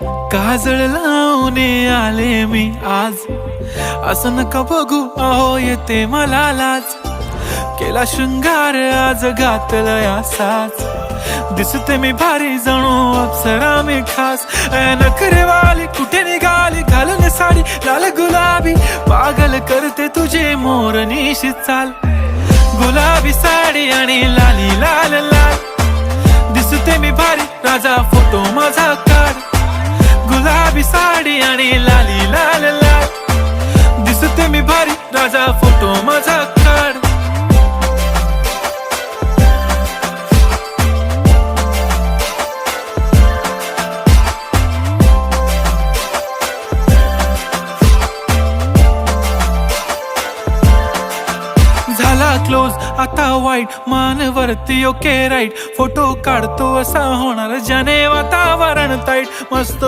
काजळ लावून आले मी आज, असं नका बघू अहो येते मला लाज. केला शृंगार आज घातला असाच, दिसते मी भारी जणू अप्सरा मी खास. नखरेवाली कुठे निघाली घालून साडी लाल गुलाबी, पागल करते तुझे मोरनीशी चाल. गुलाबी साडी आणि लाली लाल लाल, दिसते मी भारी राजा फोटो माझा काढ. गुलाबी साडी आणि लाली लाल लाल, दिसते मी भारी राजा फोटो माझा काढ. झाला क्लोज आता वाईट, मान वरती ओके राईट. फोटो काढतो असा होणार ज्याने वातावरण ताईट. मस्त